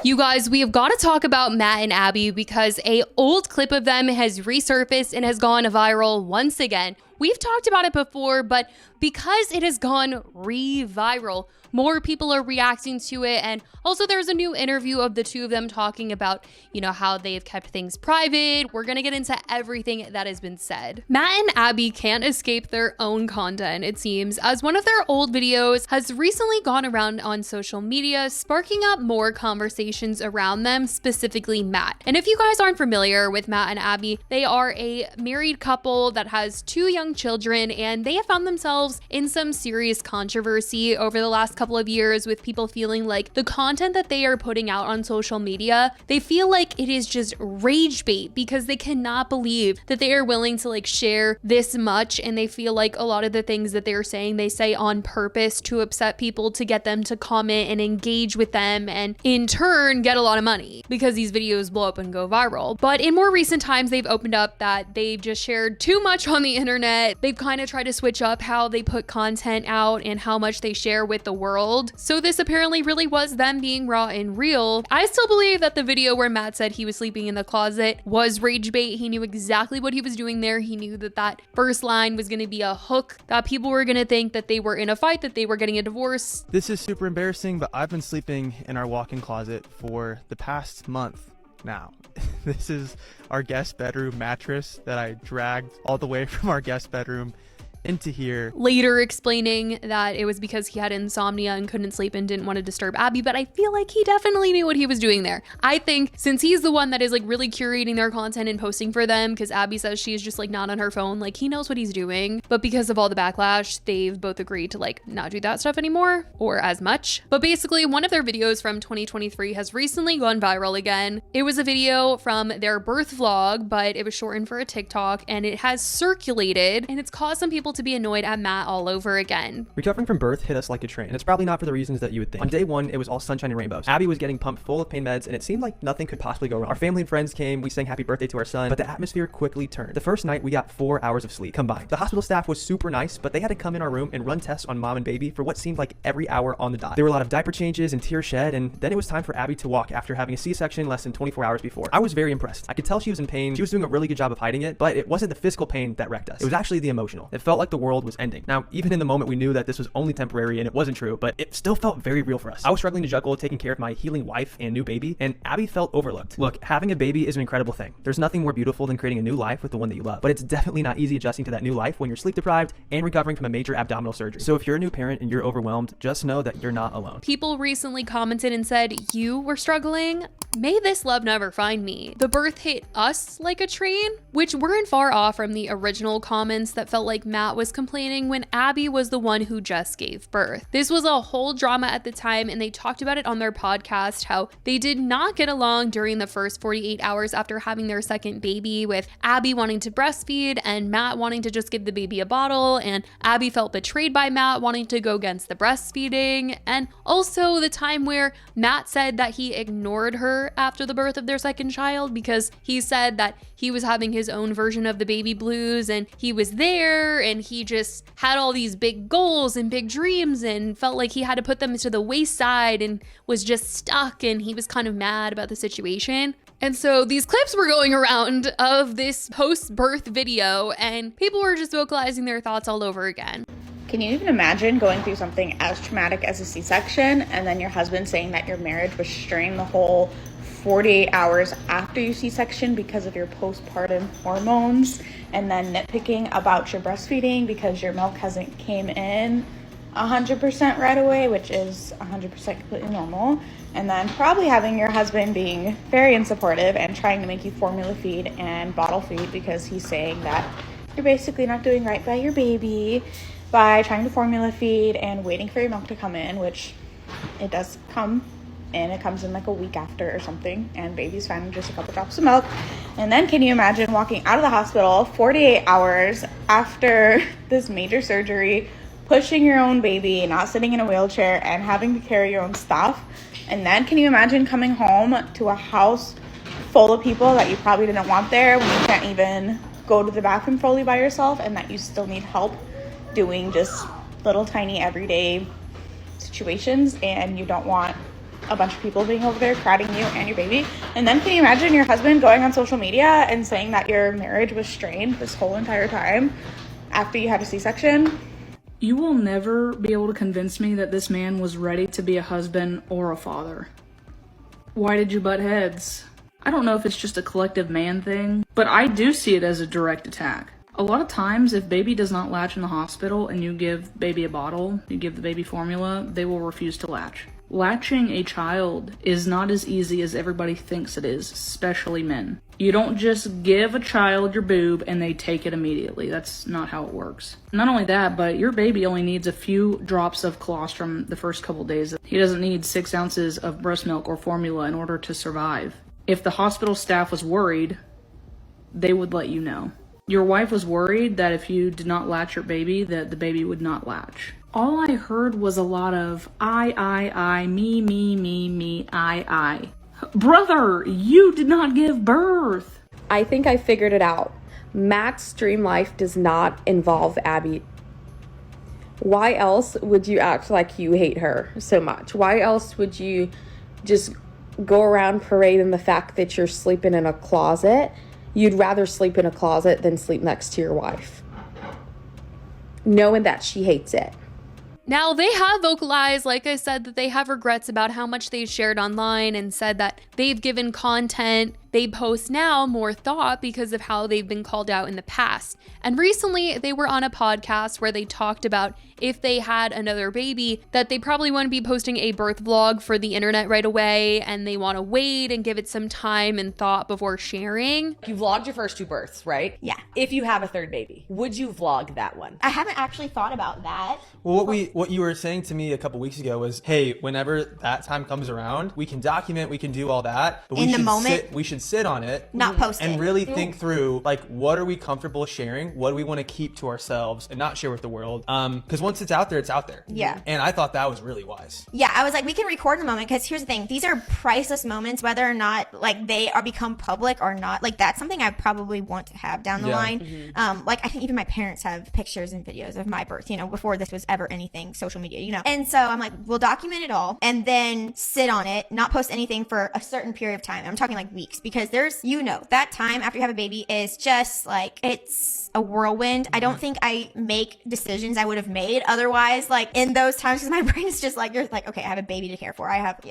You guys, we have got to talk about Matt and Abby because a old clip of them has resurfaced and has gone viral once again. We've talked about it before, but because it has gone re-viral, more people are reacting to it. And also there's a new interview of the two of them talking about, how they've kept things private. We're going to get into everything that has been said. Matt and Abby can't escape their own content, it seems, as one of their old videos has recently gone around on social media, sparking up more conversations around them, specifically Matt. And if you guys aren't familiar with Matt and Abby, they are a married couple that has 2 young children, and they have found themselves in some serious controversy over the last couple of years with people feeling like the content that they are putting out on social media, they feel like it is just rage bait because they cannot believe that they are willing to share this much, and they feel like a lot of the things that they're saying, they say on purpose to upset people, to get them to comment and engage with them, and in turn get a lot of money because these videos blow up and go viral. But in more recent times, they've opened up that they've just shared too much on the internet. They've kind of tried to switch up how they put content out and how much they share with the world. So this apparently really was them being raw and real. I still believe that the video where Matt said he was sleeping in the closet was rage bait. He knew exactly what he was doing there. He knew that that first line was going to be a hook, that people were going to think that they were in a fight, that they were getting a divorce. This is super embarrassing, but I've been sleeping in our walk-in closet for the past month now. This is our guest bedroom mattress that I dragged all the way from our guest bedroom into here. Later explaining that it was because he had insomnia and couldn't sleep and didn't want to disturb Abby, but I feel like he definitely knew what he was doing there. I think since he's the one that is really curating their content and posting for them, because Abby says she is just not on her phone, he knows what he's doing. But because of all the backlash, they've both agreed to not do that stuff anymore, or as much. But basically, one of their videos from 2023 has recently gone viral again. It was a video from their birth vlog, but it was shortened for a TikTok, and it has circulated, and it's caused some people to be annoyed at Matt all over again. Recovering from birth hit us like a train, and it's probably not for the reasons that you would think. On day 1, it was all sunshine and rainbows. Abby was getting pumped full of pain meds, and it seemed like nothing could possibly go wrong. Our family and friends came, we sang happy birthday to our son, but the atmosphere quickly turned. The first night, we got 4 hours of sleep combined. The hospital staff was super nice, but they had to come in our room and run tests on mom and baby for what seemed like every hour on the dot. There were a lot of diaper changes and tears shed, and then it was time for Abby to walk after having a C-section less than 24 hours before. I was very impressed. I could tell she was in pain. She was doing a really good job of hiding it, but it wasn't the physical pain that wrecked us. It was actually the emotional. It felt like the world was ending. Now, even in the moment, we knew that this was only temporary and it wasn't true, but it still felt very real for us. I was struggling to juggle taking care of my healing wife and new baby, and Abby felt overlooked. Look, having a baby is an incredible thing. There's nothing more beautiful than creating a new life with the one that you love, but it's definitely not easy adjusting to that new life when you're sleep deprived and recovering from a major abdominal surgery. So if you're a new parent and you're overwhelmed, just know that you're not alone. People recently commented and said, "You were struggling? May this love never find me." The birth hit us like a train, which weren't far off from the original comments that felt like Matt was complaining when Abby was the one who just gave birth. This was a whole drama at the time, and they talked about it on their podcast, how they did not get along during the first 48 hours after having their second baby, with Abby wanting to breastfeed and Matt wanting to just give the baby a bottle, and Abby felt betrayed by Matt wanting to go against the breastfeeding, and also the time where Matt said that he ignored her after the birth of their second child because he said that he was having his own version of the baby blues, and he was there and he just had all these big goals and big dreams and felt like he had to put them to the wayside and was just stuck, and he was kind of mad about the situation. And so these clips were going around of this post-birth video, and people were just vocalizing their thoughts all over again. Can you even imagine going through something as traumatic as a C-section and then your husband saying that your marriage was strained the whole 48 hours after your C-section because of your postpartum hormones, and then nitpicking about your breastfeeding because your milk hasn't came in 100% right away, which is 100% completely normal, and then probably having your husband being very unsupportive and trying to make you formula feed and bottle feed because he's saying that you're basically not doing right by your baby by trying to formula feed and waiting for your milk to come in, which it does come, and it comes in a week after or something, and baby's fine with just a couple drops of milk. And then can you imagine walking out of the hospital 48 hours after this major surgery, pushing your own baby, not sitting in a wheelchair, and having to carry your own stuff? And then can you imagine coming home to a house full of people that you probably didn't want there, when you can't even go to the bathroom fully by yourself, and that you still need help doing just little tiny everyday situations, and you don't want a bunch of people being over there crowding you and your baby. And then can you imagine your husband going on social media and saying that your marriage was strained this whole entire time after you had a C-section? You will never be able to convince me that this man was ready to be a husband or a father. Why did you butt heads? I don't know if it's just a collective man thing, but I do see it as a direct attack. A lot of times, if baby does not latch in the hospital and you give baby a bottle, you give the baby formula, they will refuse to latch. Latching a child is not as easy as everybody thinks it is, especially men. You don't just give a child your boob and they take it immediately. That's not how it works. Not only that, but your baby only needs a few drops of colostrum the first couple days. He doesn't need 6 ounces of breast milk or formula in order to survive. If the hospital staff was worried, they would let you know. Your wife was worried that if you did not latch your baby, that the baby would not latch. All I heard was a lot of I, me, I. Brother, you did not give birth. I think I figured it out. Matt's dream life does not involve Abby. Why else would you act like you hate her so much? Why else would you just go around parading the fact that you're sleeping in a closet? You'd rather sleep in a closet than sleep next to your wife, knowing that she hates it. Now, they have vocalized, like I said, that they have regrets about how much they shared online and said that they've given content they post now more thought because of how they've been called out in the past. And recently, they were on a podcast where they talked about if they had another baby, that they probably wouldn't be posting a birth vlog for the internet right away, and they want to wait and give it some time and thought before sharing. You vlogged your first 2 births, right? Yeah. If you have a third baby, would you vlog that one? I haven't actually thought about that. Well, what you were saying to me a couple weeks ago was, hey, whenever that time comes around, we can document, we can do all that, but we should sit on it, not post and it, really think through, like, what are we comfortable sharing? What do we want to keep to ourselves and not share with the world? Because once it's out there, it's out there. Yeah. And I thought that was really wise. Yeah, I was like, we can record the moment, because here's the thing: these are priceless moments, whether or not like they are become public or not. Like, that's something I probably want to have down the line. Mm-hmm. Like, I think even my parents have pictures and videos of my birth, before this was ever anything social media, And so I'm like, we'll document it all and then sit on it, not post anything for a certain period of time. I'm talking like weeks, because there's, that time after you have a baby is just like, it's a whirlwind. I don't think I make decisions I would have made otherwise, like in those times, because my brain is just like, you're like, okay, I have a baby to care for.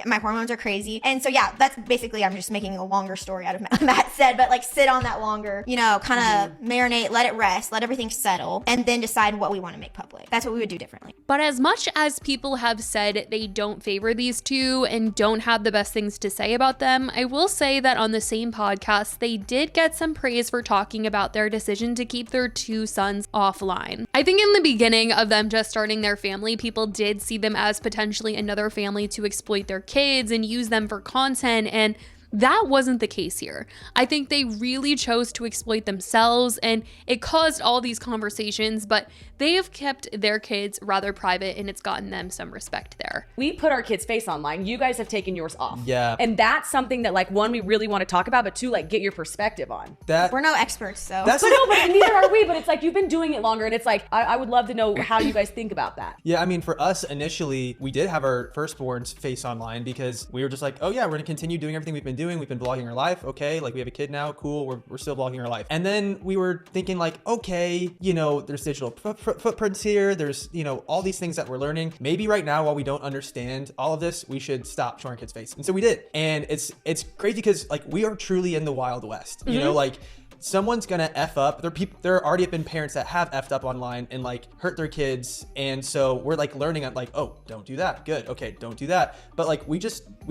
My hormones are crazy. And so, yeah, that's basically, I'm just making a longer story out of Matt said, but like sit on that longer, kind of marinate, let it rest, let everything settle, and then decide what we want to make public. That's what we would do differently. But as much as people have said they don't favor these two and don't have the best things to say about them, I will say that on the same podcast, they did get some praise for talking about their decision to keep their 2 sons offline. I think in the beginning of them just starting their family, people did see them as potentially another family to exploit their kids and use them for content, and that wasn't the case here. I think they really chose to exploit themselves, and it caused all these conversations, but they have kept their kids rather private, and it's gotten them some respect there. We put our kids' face online. You guys have taken yours off. Yeah. And that's something that, like, 1, we really want to talk about, but 2, like, get your perspective on. We're no experts, so. But neither are we, but it's like, you've been doing it longer, and it's like, I would love to know how you guys think about that. Yeah, I mean, for us, initially, we did have our firstborn's face online because we were just like, oh yeah, we're gonna continue doing everything we've been doing. We've been vlogging our life. Okay, like we have a kid now. Cool, we're still vlogging our life. And then we were thinking like, okay, there's digital footprints here. There's, all these things that we're learning. Maybe right now, while we don't understand all of this, we should stop showing our kids' face. And so we did. And it's crazy because like we are truly in the Wild West. Like someone's gonna F up. There already have been parents that have F'd up online and like hurt their kids. And so we're like learning at like, oh, don't do that. Good. Okay, don't do that. But like we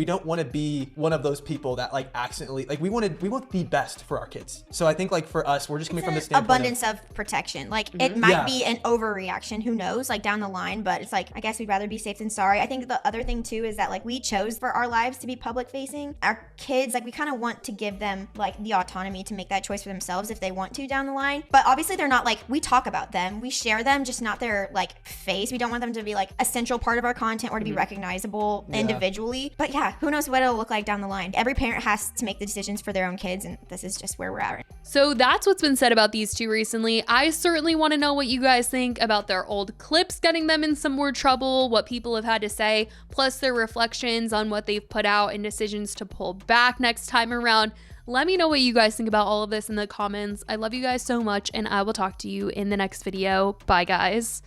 don't want to be one of those people that like accidentally, like we want to be best for our kids. So I think like for us, we're just coming from the standpoint abundance of protection. Like it might be an overreaction, who knows, like down the line, but it's like, I guess we'd rather be safe than sorry. I think the other thing too is that like we chose for our lives to be public facing. Our kids, like we kind of want to give them like the autonomy to make that choice for themselves if they want to down the line. But obviously they're not like, we talk about them, we share them, just not their like face. We don't want them to be like a central part of our content or to be recognizable individually. But yeah, who knows what it'll look like down the line. Every parent has to make the decisions for their own kids, and this is just where we're at. So that's what's been said about these two recently. I certainly want to know what you guys think about their old clips getting them in some more trouble, what people have had to say, plus their reflections on what they've put out and decisions to pull back next time around. Let me know what you guys think about all of this in the comments. I love you guys so much, and I will talk to you in the next video. Bye, guys.